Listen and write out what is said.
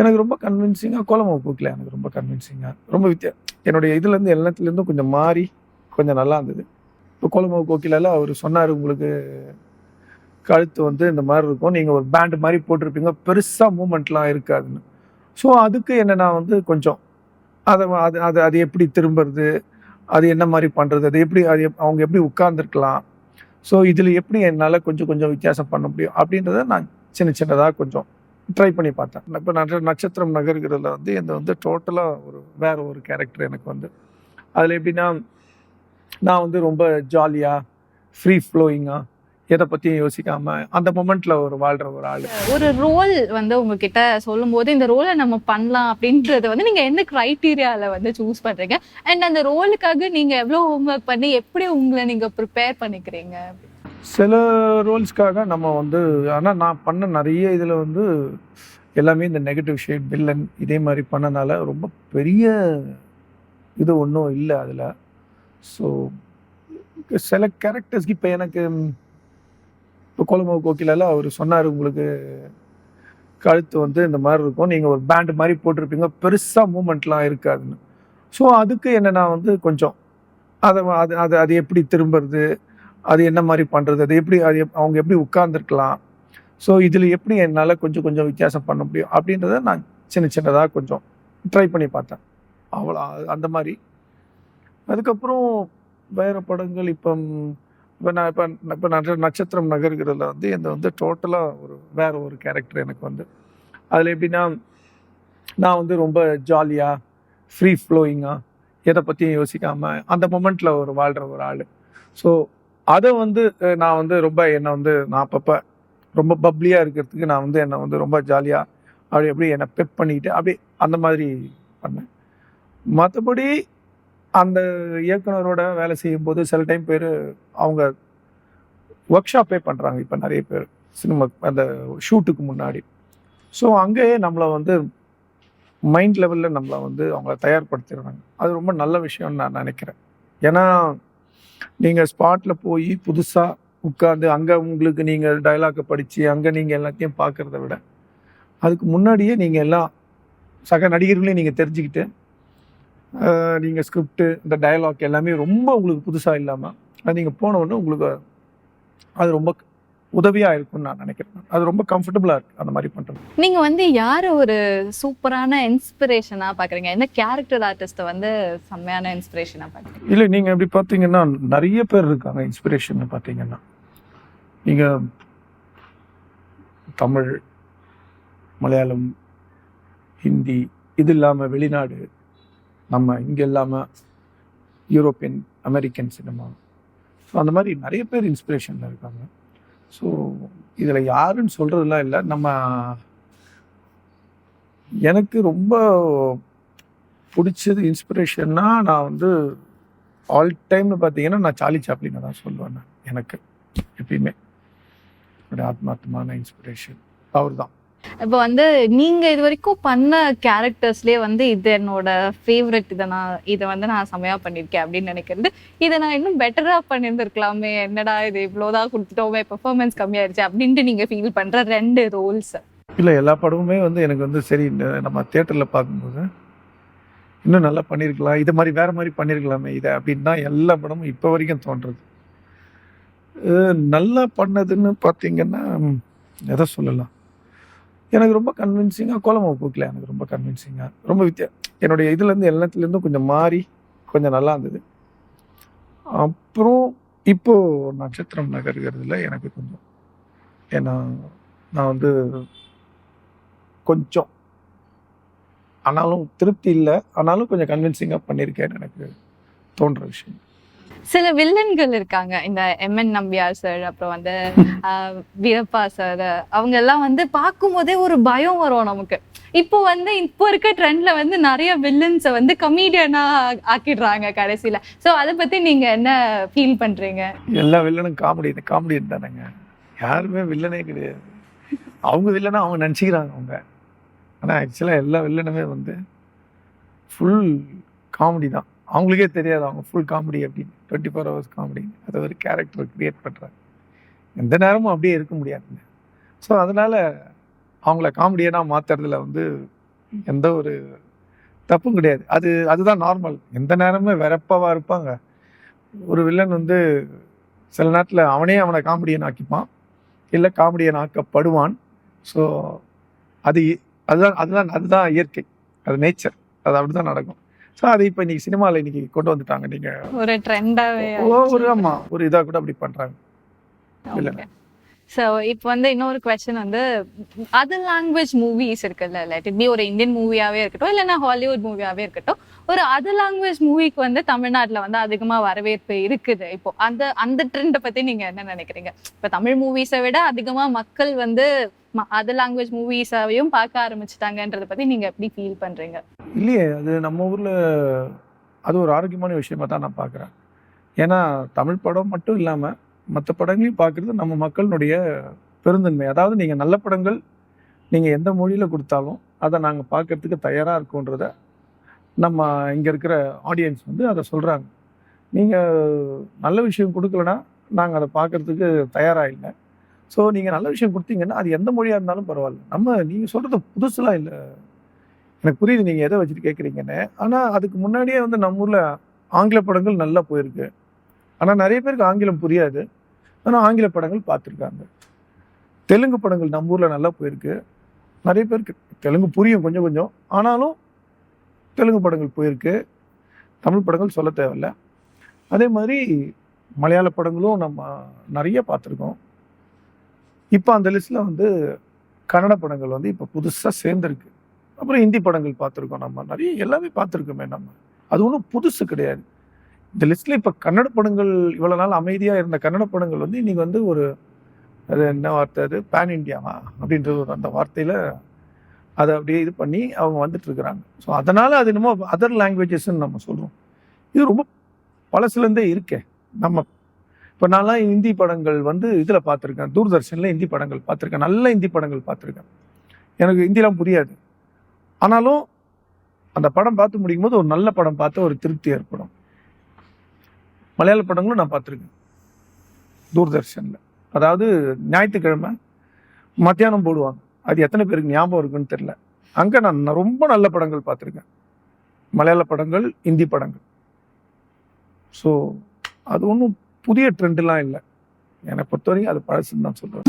எனக்கு ரொம்ப கன்வின்சிங்காக கோலமாவு கோகிலா எனக்கு ரொம்ப கன்வின்சிங்காக ரொம்ப என்னுடைய இதுலேருந்து எல்லாத்துலேருந்தும் கொஞ்சம் மாறி கொஞ்சம் நல்லா இருந்தது. இப்போ கோலமாவு கோகிலால அவர் சொன்னார், உங்களுக்கு கழுத்து வந்து இந்த மாதிரி இருக்கும், நீங்கள் ஒரு பேண்டு மாதிரி போட்டிருப்பீங்க, பெருசாக மூமெண்ட்லாம் இருக்காதுன்னு. ஸோ அதுக்கு என்ன நான் வந்து கொஞ்சம் அதை அது அது அது எப்படி திரும்புறது, அது என்ன மாதிரி பண்ணுறது, அது எப்படி அவங்க எப்படி உட்கார்ந்துருக்கலாம், ஸோ இதில் எப்படி என்னால் கொஞ்சம் கொஞ்சம் வித்தியாசம் பண்ண முடியும் அப்படின்றத நான் சின்ன சின்னதாக கொஞ்சம் ட்ரை பண்ணி பார்த்தேன். இப்போ நட்சத்திரம் நகர்கிறதுல வந்து என்னை வந்து டோட்டலாக வேற ஒரு கேரக்டர் எனக்கு வந்து அதில் எப்படின்னா, நான் வந்து ரொம்ப ஜாலியாக ஃப்ரீ ஃப்ளோயிங்காக எதை பற்றியும் யோசிக்காமல் அந்த மொமெண்ட்டில் வாழ்கிற ஒரு ஆள். ஒரு ரோல் வந்து உங்ககிட்ட சொல்லும்போது இந்த ரோலை நம்ம பண்ணலாம் அப்படின்றத வந்து நீங்கள் எந்த க்ரைட்டீரியாவில் வந்து சூஸ் பண்ணுறீங்க, அண்ட் அந்த ரோலுக்காக நீங்கள் எவ்வளோ ஹோம்ஒர்க் பண்ணி எப்படி உங்களை நீங்கள் ப்ரிப்பேர் பண்ணிக்கிறீங்க? சில ரோல்ஸ்க்காக நம்ம வந்து, ஆனால் நான் பண்ண நிறைய இதில் வந்து எல்லாமே இந்த நெகட்டிவ் ஷேட் வில்லன் இதே மாதிரி பண்ணனால ரொம்ப பெரிய இது ஒன்றும் இல்லை அதில். ஸோ சில கேரக்டர்ஸ்க்கு இப்போ எனக்கு இப்போ கோலமாவு கோகிலால அவர் சொன்னார், உங்களுக்கு கழுத்து வந்து இந்த மாதிரி இருக்கும், நீங்கள் ஒரு பேண்டு மாதிரி போட்டிருப்பீங்க, பெருசாக மூமெண்ட்லாம் இருக்காதுன்னு. ஸோ அதுக்கு என்ன நான் வந்து கொஞ்சம் அதை அது அது அது எப்படி திரும்புறது, அது என்ன மாதிரி பண்ணுறது, அது எப்படி அவங்க எப்படி உட்கார்ந்துருக்கலாம், ஸோ இதில் எப்படி என்னால் கொஞ்சம் கொஞ்சம் வித்தியாசம் பண்ண முடியும் அப்படின்றத நான் சின்ன சின்னதாக கொஞ்சம் ட்ரை பண்ணி பார்த்தேன். அவ்வளோ அந்த மாதிரி. அதுக்கப்புறம் வேறு படங்கள் இப்போ நட்சத்திரம் நகர்கிறதுல வந்து என்னை வந்து டோட்டலாக வேற ஒரு கேரக்டர் எனக்கு வந்து அதில் எப்படின்னா, நான் வந்து ரொம்ப ஜாலியாக ஃப்ரீ ஃப்ளோயிங்காக எதை பற்றியும் யோசிக்காமல் அந்த மொமெண்ட்டில் வாழ்கிற ஒரு ஆள். ஸோ அதை வந்து நான் வந்து ரொம்ப என்னை வந்து நான் அப்பப்போ ரொம்ப பப்ளியாக இருக்கிறதுக்கு நான் வந்து என்னை வந்து ரொம்ப ஜாலியாக எப்படி என்னை பெப் பண்ணிக்கிட்டு அப்படி அந்த மாதிரி பண்ணேன். மற்றபடி அந்த இயக்குனரோட வேலை செய்யும்போது சில டைம் அவங்க ஒர்க் ஷாப்பே பண்ணுறாங்க இப்போ நிறைய பேர் சினிமா அந்த ஷூட்டுக்கு முன்னாடி. ஸோ அங்கேயே நம்மளை வந்து மைண்ட் லெவலில் நம்மளை வந்து அவங்கள தயார்படுத்திடுறாங்க. அது ரொம்ப நல்ல விஷயம்னு நான் நினைக்கிறேன். ஏன்னா நீங்கள் ஸ்பாட்டில் போய் புதுசாக உட்காந்து அங்கே உங்களுக்கு நீங்கள் டைலாக்கை படித்து அங்கே நீங்கள் எல்லாத்தையும் பார்க்குறத விட அதுக்கு முன்னாடியே நீங்கள் எல்லாம் சக நடிகர்களையும் நீங்கள் தெரிஞ்சுக்கிட்டு நீங்கள் ஸ்கிரிப்டு இந்த டயலாக் எல்லாமே ரொம்ப உங்களுக்கு புதுசாக இல்லாமல் அது நீங்கள் போனவுடனே உங்களுக்கு அது ரொம்ப உதவியாக இருக்கும்னு நான் நினைக்கிறேன். அது ரொம்ப கம்ஃபர்டபுளாக இருக்குது அந்த மாதிரி பண்ணுறது. நீங்கள் வந்து யார் ஒரு சூப்பரான இன்ஸ்பிரேஷனாக பார்க்குறீங்க? எந்த கேரக்டர் ஆர்டிஸ்ட்டை வந்து செம்மையான இன்ஸ்பிரேஷனாக பார்க்குறீங்க? இல்லை, நீங்கள் எப்படி பார்த்தீங்கன்னா நிறைய பேர் இருக்காங்க இன்ஸ்பிரேஷன். பார்த்தீங்கன்னா நீங்கள் தமிழ், மலையாளம், ஹிந்தி, இது இல்லாமல் வெளிநாடு, நம்ம இங்கே இல்லாமல் யூரோப்பியன், அமெரிக்கன் சினிமா, ஸோ அந்த மாதிரி நிறைய பேர் இன்ஸ்பிரேஷனில் இருக்காங்க. ஸோ இதில் யாருன்னு சொல்கிறதுலாம் இல்லை. எனக்கு ரொம்ப பிடிச்சது இன்ஸ்பிரேஷன்னா நான் வந்து ஆல் டைம்னு பார்த்தீங்கன்னா நான் சார்லி சாப்ளினை தான் சொல்லுவேன். நான் எனக்கு எப்பயுமே என்னுடைய ஆத்மார்த்தமான இன்ஸ்பிரேஷன் அவர் தான். இப்போ வந்து நீங்கள் இது வரைக்கும் பண்ண கேரக்டர்ஸ்லேயே வந்து இது என்னோட ஃபேவரட், இதை வந்து நான் செம்மையாக பண்ணியிருக்கேன் அப்படின்னு நினைக்கிறது, இதை நான் இன்னும் பெட்டராக பண்ணியிருந்துருக்கலாமே, என்னடா இது இவ்வளோதான் கொடுத்துட்டோமே, பெர்ஃபார்மன்ஸ் கம்மியாயிருச்சு அப்படின்ட்டு நீங்கள் ஃபீல் பண்ணுற 2 ரோல்ஸ்? இல்லை, எல்லா படமுமே வந்து எனக்கு வந்து சரி நம்ம தியேட்டரில் பார்க்கும்போது இன்னும் நல்லா பண்ணியிருக்கலாம், இது மாதிரி வேறு மாதிரி பண்ணியிருக்கலாமே இதை அப்படின்னு தான் எல்லா படமும் இப்போ வரைக்கும் தோன்றுறது. நல்லா பண்ணதுன்னு பார்த்தீங்கன்னா எதை சொல்லலாம், எனக்கு ரொம்ப கன்வின்சிங்காக கோலமாவு கோகிலா எனக்கு ரொம்ப கன்வின்சிங்காக ரொம்ப என்னுடைய இதுலேருந்து எல்லாத்துலேருந்தும் கொஞ்சம் மாறி கொஞ்சம் நல்லா இருந்தது. அப்புறம் இப்போது நட்சத்திரம் நகர்கிறதுல எனக்கு கொஞ்சம் ஏன்னா நான் வந்து கொஞ்சம் ஆனாலும் திருப்தி இல்லை, ஆனாலும் கொஞ்சம் கன்வின்சிங்காக பண்ணியிருக்கேன்னு எனக்கு தோன்ற விஷயம். சில வில்லன்கள் இருக்காங்க, இந்த எம்என் நம்பியார் சார், அப்புறம் வந்து வீரப்பா சார், அவங்க எல்லாம் வந்து பார்க்கும் போதே ஒரு பயம் வரும் நமக்கு. இப்போ வந்து இப்போ இருக்க ட்ரெண்ட்ல வந்து நிறைய வில்லன்ஸை வந்து கமீடியனா ஆக்கிடுறாங்க கடைசியில. ஸோ அதை பத்தி நீங்க என்ன ஃபீல் பண்றீங்க? எல்லா வில்லனும் காமெடியன் தானேங்க, யாருமே வில்லனே கிடையாது. அவங்க வில்லனா அவங்க நினச்சிக்கிறாங்க அவங்க, ஆனால் ஆக்சுவலாக எல்லா வில்லனுமே வந்து ஃபுல் காமெடி தான். அவங்களுக்கே தெரியாது அவங்க ஃபுல் காமெடி அப்படின்னு, 24 hours காமெடி. அதை ஒரு கேரக்டர் க்ரியேட் பண்ணுறாங்க, எந்த நேரமும் அப்படியே இருக்க முடியாதுங்க. ஸோ அதனால் அவங்கள காமெடியனாக மாற்றுறதுல வந்து எந்த ஒரு தப்பும் கிடையாது. அதுதான் நார்மல். எந்த நேரமே வெறப்பாவா இருப்பாங்க. ஒரு வில்லன் வந்து சில நேரத்தில் அவனை காமெடியன் ஆக்கிப்பான், இல்லை காமெடியன் ஆக்கப்படுவான். ஸோ அது அதுதான் இயற்கை, அது நேச்சர், அது அப்படிதான் நடக்கும். ஸோ அது இப்போ இன்னைக்கு சினிமாவில் இன்னைக்கு கொண்டு வந்துட்டாங்க. நீங்கள் ஒரு ட்ரெண்டாவே ஒரு இதாக கூட அப்படி பண்ணுறாங்க வில்லனை. ஸோ இப்போ வந்து இன்னொரு கொஸ்டின் வந்து அதர் லாங்குவேஜ் மூவிஸ் இருக்குல்ல, லெட் இட் பி ஒரு இந்தியன் மூவியாவே இருக்கட்டும் இல்லைன்னா ஹாலிவுட் மூவியாவே இருக்கட்டும், ஒரு அதர் லாங்குவேஜ் மூவிக்கு வந்து தமிழ்நாட்டில் வந்து அதிகமாக வரவேற்பு இருக்குது. இப்போ அந்த ட்ரெண்டை பற்றி நீங்கள் என்ன நினைக்கிறீங்க? இப்போ தமிழ் மூவிஸை விட அதிகமாக மக்கள் வந்து அதர் லாங்குவேஜ் மூவிஸாவையும் பார்க்க ஆரம்பிச்சிட்டாங்கன்றதை பற்றி நீங்கள் எப்படி ஃபீல் பண்ணுறீங்க? இல்லையே, அது நம்ம ஊரில் அது ஒரு ஆரோக்கியமான விஷயமா தான் நான் பார்க்குறேன். ஏன்னா தமிழ் படம் மட்டும் இல்லாமல் மற்ற படங்களையும் பார்க்குறது நம்ம மக்களுடைய பெருந்தன்மை. அதாவது நீங்கள் நல்ல படங்கள் நீங்கள் எந்த மொழியில் கொடுத்தாலும் அதை நாங்கள் பார்க்கறதுக்கு தயாராக இருக்கோன்றத நம்ம இங்கே இருக்கிற ஆடியன்ஸ் வந்து அதை சொல்கிறாங்க. நீங்கள் நல்ல விஷயம் கொடுக்கலன்னா நாங்கள் அதை பார்க்கறதுக்கு தயாராக இல்லை. ஸோ நீங்கள் நல்ல விஷயம் கொடுத்தீங்கன்னா அது எந்த மொழியாக இருந்தாலும் பரவாயில்ல. நீங்கள் சொல்கிறது புதுசுலாம் இல்லை. எனக்கு புரியுது நீங்கள் எதை வச்சுட்டு கேட்குறீங்கன்னு. ஆனால் அதுக்கு முன்னாடியே வந்து நம்ம ஊரில் ஆங்கில படங்கள் நல்லா போயிருக்கு. ஆனால் நிறைய பேருக்கு ஆங்கிலம் புரியாது, ஆனால் ஆங்கில படங்கள் பார்த்துருக்காங்க. தெலுங்கு படங்கள் நம்ம ஊரில் நல்லா போயிருக்கு. நிறைய பேருக்கு தெலுங்கு புரியும் கொஞ்சம் கொஞ்சம், ஆனாலும் தெலுங்கு படங்கள் போயிருக்கு. தமிழ் படங்கள் சொல்ல தேவையில்லை. அதே மாதிரி மலையாள படங்களும் நம்ம நிறைய பார்த்துருக்கோம். இப்போ அந்த லிஸ்ட்டில் வந்து கன்னட படங்கள் வந்து இப்போ புதுசாக சேர்ந்துருக்கு. அப்புறம் ஹிந்தி படங்கள் பார்த்துருக்கோம். நம்ம நிறைய எல்லாமே பார்த்துருக்கோமே. நம்ம அது ஒன்றும் புதுசு கிடையாது. இந்த லிஸ்ட்டில் இப்போ கன்னட படங்கள் இவ்வளோ நாள் அமைதியாக இருந்த கன்னட படங்கள் வந்து இன்றைக்கி வந்து அது என்ன வார்த்தை, அது பேன் இண்டியாவா அப்படின்ற அந்த வார்த்தையில் அதை அப்படியே இது பண்ணி அவங்க வந்துட்டுருக்குறாங்க. ஸோ அதனால் அது என்னமோ அதர் லாங்குவேஜஸ்ன்னு நம்ம சொல்கிறோம். இது ரொம்ப பழசுலேருந்தே இருக்கே. நம்ம இப்போ நான்லாம் ஹிந்தி படங்கள் வந்து இதில் பார்த்துருக்கேன், தூர்தர்ஷனில் ஹிந்தி படங்கள் பார்த்துருக்கேன், நல்ல ஹிந்தி படங்கள் பார்த்துருக்கேன். எனக்கு ஹிந்திலாம் புரியாது, ஆனாலும் அந்த படம் பார்த்து முடிக்கும் போது ஒரு நல்ல படம் பார்த்து ஒரு திருப்தி ஏற்படும். மலையாள படங்களும் நான் பார்த்துருக்கேன் தூர்தர்ஷனில். அதாவது ஞாயிற்றுக்கிழமை மத்தியானம் போடுவாங்க. அது எத்தனை பேருக்கு ஞாபகம் இருக்குன்னு தெரியல. அங்கே நான் ரொம்ப நல்ல படங்கள் பார்த்துருக்கேன், மலையாள படங்கள், ஹிந்தி படங்கள். ஸோ அது ஒன்றும் புதிய ட்ரெண்டுலாம் இல்லை. என்னை பொறுத்த வரைக்கும் அது பழசுன்னு தான் சொல்லுவேன்.